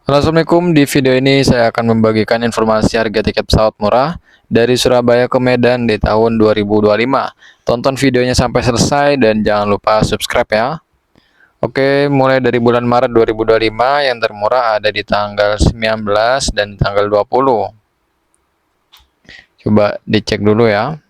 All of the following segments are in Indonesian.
Halo, Assalamualaikum. Di video ini saya akan membagikan informasi harga tiket pesawat murah dari Surabaya ke Medan di tahun 2025. Tonton videonya sampai selesai dan jangan lupa subscribe ya. Oke, mulai dari bulan Maret 2025 yang termurah ada di tanggal 19 dan tanggal 20. Coba dicek dulu ya.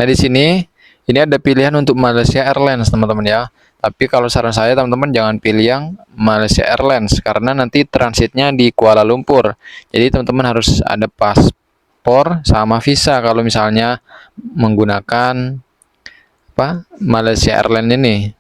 Nah, di sini ini ada pilihan untuk Malaysia Airlines, teman-teman ya. Tapi kalau saran saya, teman-teman jangan pilih yang Malaysia Airlines karena nanti transitnya di Kuala Lumpur. Jadi teman-teman harus ada paspor sama visa kalau misalnya menggunakan Malaysia Airlines ini.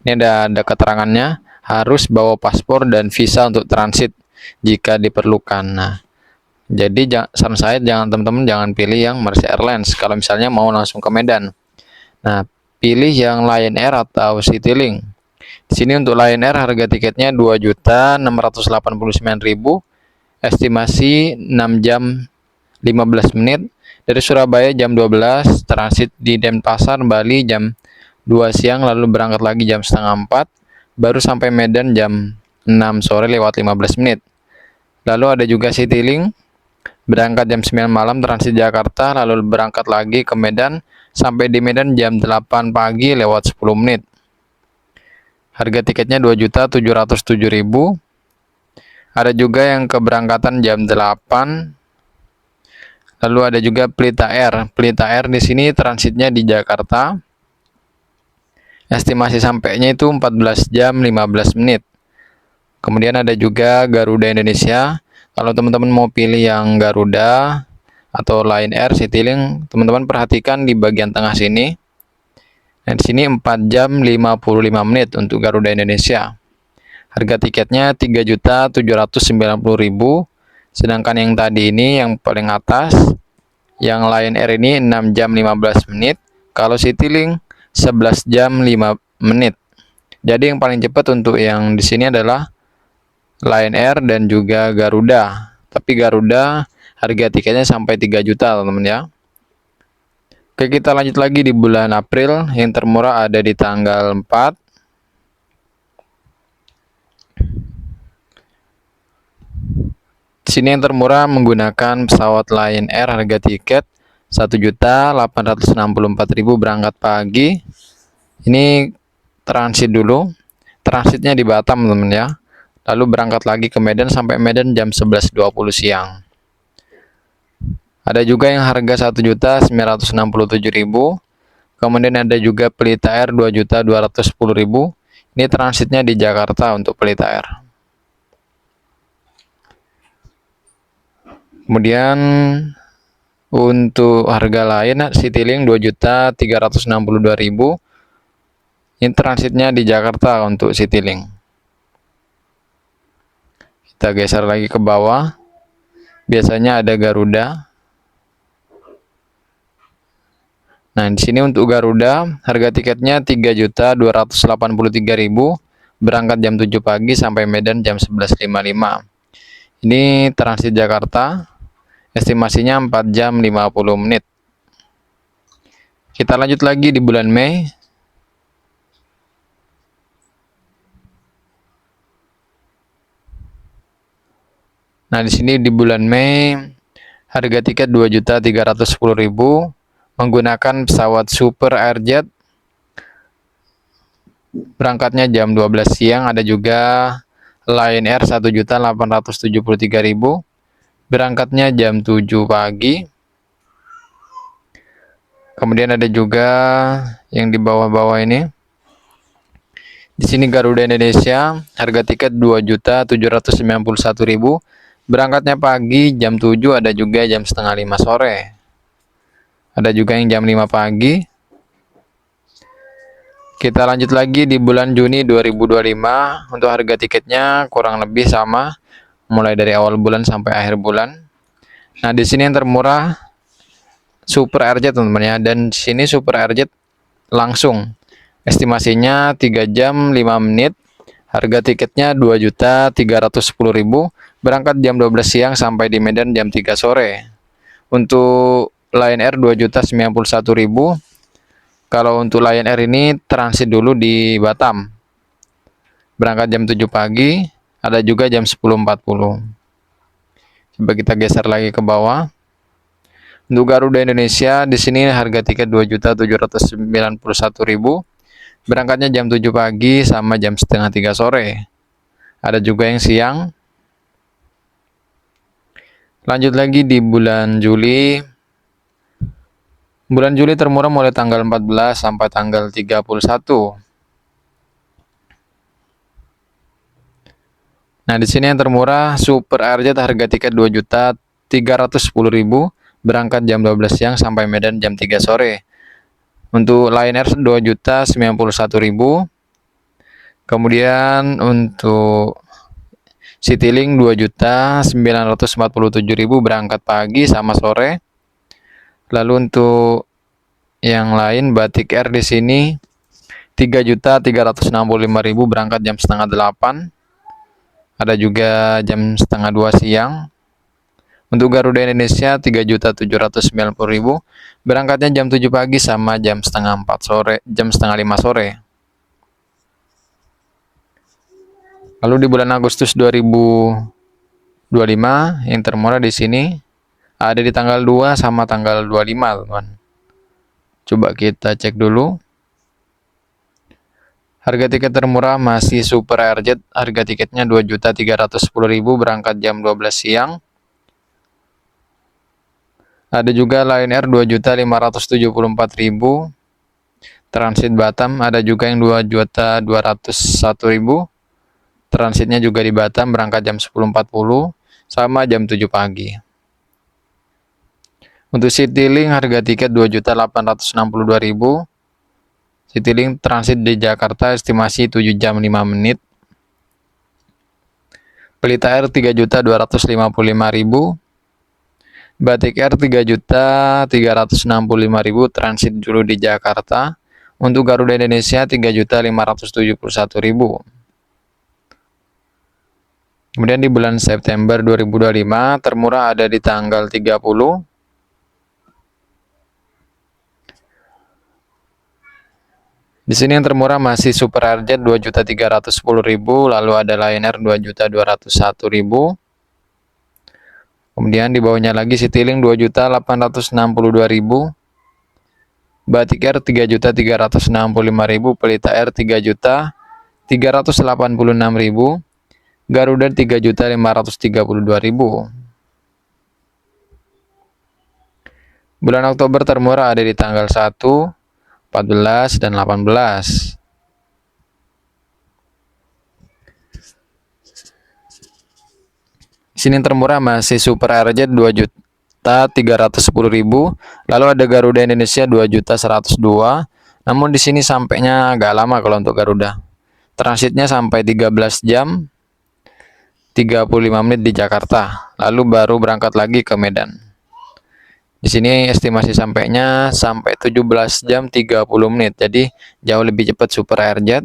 Ini ada keterangannya, harus bawa paspor dan visa untuk transit jika diperlukan. Nah, jadi saran saya teman-teman jangan pilih yang Malaysia Airlines kalau misalnya mau langsung ke Medan. Nah, pilih yang Lion Air atau Citylink. Di sini untuk Lion Air harga tiketnya 2.689.000, estimasi 6 jam 15 menit dari Surabaya jam 12, transit di Denpasar, Bali jam 2 siang, lalu berangkat lagi jam setengah 4, baru sampai Medan jam 6 sore lewat 15 menit. Lalu ada juga Citylink, berangkat jam 9 malam, transit Jakarta, lalu berangkat lagi ke Medan, sampai di Medan jam 8 pagi lewat 10 menit. Harga tiketnya 2.707.000. Ada juga yang keberangkatan jam 8. Lalu ada juga Pelita Air. Pelita Air di sini transitnya di Jakarta. Estimasi sampainya itu 14 jam 15 menit. Kemudian ada juga Garuda Indonesia. Kalau teman-teman mau pilih yang Garuda atau Lion Air, Citylink, teman-teman perhatikan di bagian tengah sini. Nah, di sini 4 jam 55 menit untuk Garuda Indonesia. Harga tiketnya 3.790.000. Sedangkan yang tadi ini yang paling atas, yang Lion Air ini 6 jam 15 menit. Kalau Citylink 11 jam 5 menit. Jadi yang paling cepat untuk yang di sini adalah Lion Air dan juga Garuda. Tapi Garuda harga tiketnya sampai 3 juta, teman-teman ya. Oke, kita lanjut lagi di bulan April. Yang termurah ada di tanggal 4. Di sini yang termurah menggunakan pesawat Lion Air, harga tiket 1.864.000, berangkat pagi. Ini transit dulu. Transitnya di Batam, teman-teman ya. Lalu berangkat lagi ke Medan sampai Medan jam 11.20 siang. Ada juga yang harga 1.967.000. Kemudian ada juga Pelita Air 2.210.000. Ini transitnya di Jakarta untuk Pelita Air. Kemudian untuk harga lain, Citylink 2.362.000. Ini transitnya di Jakarta untuk Citylink. Kita geser lagi ke bawah. Biasanya ada Garuda. Nah, di sini untuk Garuda, harga tiketnya 3.283.000, berangkat jam 7 pagi sampai Medan jam 11.55. Ini transit Jakarta, estimasinya 4 jam 50 menit. Kita lanjut lagi di bulan Mei. Nah, di sini di bulan Mei, harga tiket 2.310.000, menggunakan pesawat Super Airjet. Berangkatnya jam 12 siang. Ada juga Lion Air 1.873.000, berangkatnya jam 7 pagi. Kemudian ada juga yang di bawah-bawah ini. Di sini Garuda Indonesia, harga tiket 2.791.000, berangkatnya pagi jam 7, ada juga jam setengah 5 sore. Ada juga yang jam 5 pagi. Kita lanjut lagi di bulan Juni 2025. Untuk harga tiketnya kurang lebih sama, mulai dari awal bulan sampai akhir bulan. Nah, di sini yang termurah Super Airjet, teman-teman ya. Dan di sini Super Airjet langsung. Estimasinya 3 jam 5 menit. Harga tiketnya 2.310.000, berangkat jam 12 siang sampai di Medan jam 3 sore. Untuk Lion Air 2.091.000. Kalau untuk Lion Air ini transit dulu di Batam. Berangkat jam 7 pagi. ada juga jam 10.40. Coba kita geser lagi ke bawah. Untuk Garuda Indonesia di sini harga tiket 2.791.000. Berangkatnya jam 7 pagi sama jam setengah 3 sore. Ada juga yang siang. Lanjut lagi di bulan Juli. Bulan Juli termurah mulai tanggal 14 sampai tanggal 31. Nah, di sini yang termurah Super Airjet harga tiket 2.310.000, berangkat jam 12 siang sampai Medan jam 3 sore. Untuk Lion Air 2.091.000. Kemudian untuk Citylink 2.947.000, berangkat pagi sama sore. Lalu untuk yang lain Batik Air di sini 3.365.000, berangkat jam setengah 8. Ada juga jam setengah 2 siang. Untuk Garuda Indonesia 3.790.000, berangkatnya jam 7 pagi sama jam setengah 4 sore, jam setengah 5 sore. Lalu di bulan Agustus 2025 yang termurah di sini ada di tanggal 2 sama tanggal 25, teman. Coba kita cek dulu. Harga tiket termurah masih Super Airjet, harga tiketnya 2.310.000, berangkat jam 12 siang. Ada juga Lion Air 2.574.000, transit Batam. Ada juga yang 2.201.000, transitnya juga di Batam, berangkat jam 10.40 sama jam 7 pagi. Untuk Citylink harga tiket 2.862.000. Citylink transit di Jakarta estimasi 7 jam 5 menit. Pelita Air 3.255.000. Batik Air 3.365.000, transit dulu di Jakarta. Untuk Garuda Indonesia 3.571.000. Kemudian di bulan September 2025 termurah ada di tanggal 30. Di sini yang termurah masih Super Airjet 2.310.000, lalu ada Lion Air 2.201.000. Kemudian di bawahnya lagi Citylink 2.862.000, Batik Air 3.365.000, Pelita Air 3.386.000, Garuda 3.532.000. Bulan Oktober termurah ada di tanggal 1, 14, dan 18. Sini termurah masih Super Airjet 2.310.000, lalu ada Garuda Indonesia 2.102. Namun di sini sampainya agak lama kalau untuk Garuda. Transitnya sampai 13 jam 35 menit di Jakarta, lalu baru berangkat lagi ke Medan. Di sini estimasi sampainya sampai 17 jam 30 menit. Jadi jauh lebih cepat Super Airjet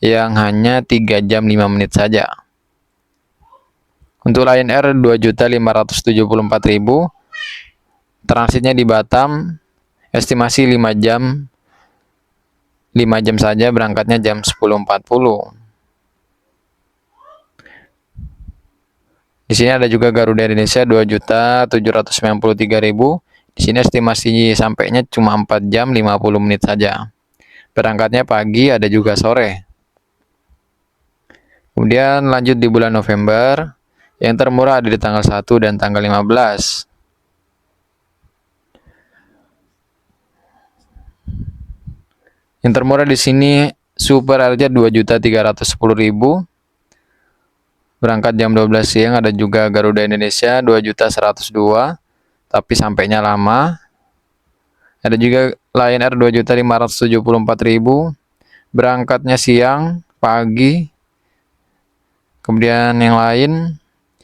yang hanya 3 jam 5 menit saja. Untuk Lion Air 2.574.000, transitnya di Batam, estimasi 5 jam saja, berangkatnya jam 10.40. Di sini ada juga Garuda Indonesia 2.793.000. Di sini estimasi sampainya cuma 4 jam 50 menit saja. Berangkatnya pagi, ada juga sore. Kemudian lanjut di bulan November. Yang termurah ada di tanggal 1 dan tanggal 15. Yang termurah di sini Super Airjet 2.310.000. Berangkat jam 12 siang. Ada juga Garuda Indonesia 2.102.000, tapi sampainya lama. Ada juga Lion Air 2.574.000. Berangkatnya siang, pagi. Kemudian yang lain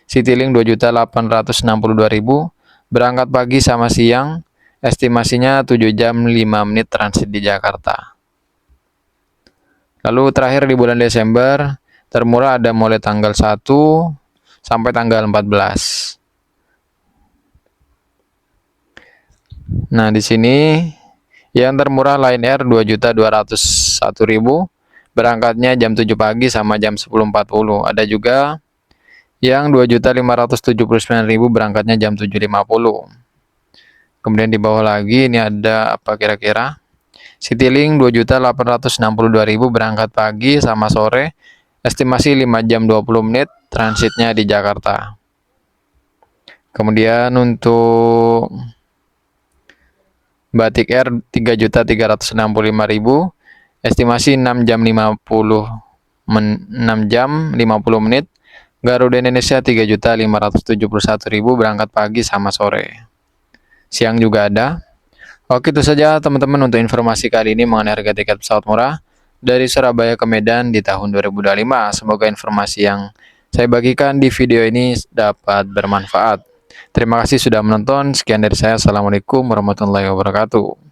Citylink 2.862.000, berangkat pagi sama siang, estimasinya 7 jam 5 menit transit di Jakarta. Lalu terakhir di bulan Desember, termurah ada mulai tanggal 1 sampai tanggal 14. Nah, di sini yang termurah Lion Air 2.201.000, berangkatnya jam 7 pagi sama jam 10.40. Ada juga yang 2.579.000 berangkatnya jam 7.50. Kemudian di bawah lagi ini ada apa kira-kira? Citylink 2.862.000 berangkat pagi sama sore, estimasi 5 jam 20 menit, transitnya di Jakarta. Kemudian untuk Batik Air 3.365.000, estimasi 6 jam 50 menit. Garuda Indonesia 3.571.000 berangkat pagi sama sore. Siang juga ada. Oke, itu saja teman-teman untuk informasi kali ini mengenai harga tiket pesawat murah dari Surabaya ke Medan di tahun 2025. Semoga informasi yang saya bagikan di video ini dapat bermanfaat. Terima kasih sudah menonton. Sekian dari saya. Assalamualaikum warahmatullahi wabarakatuh.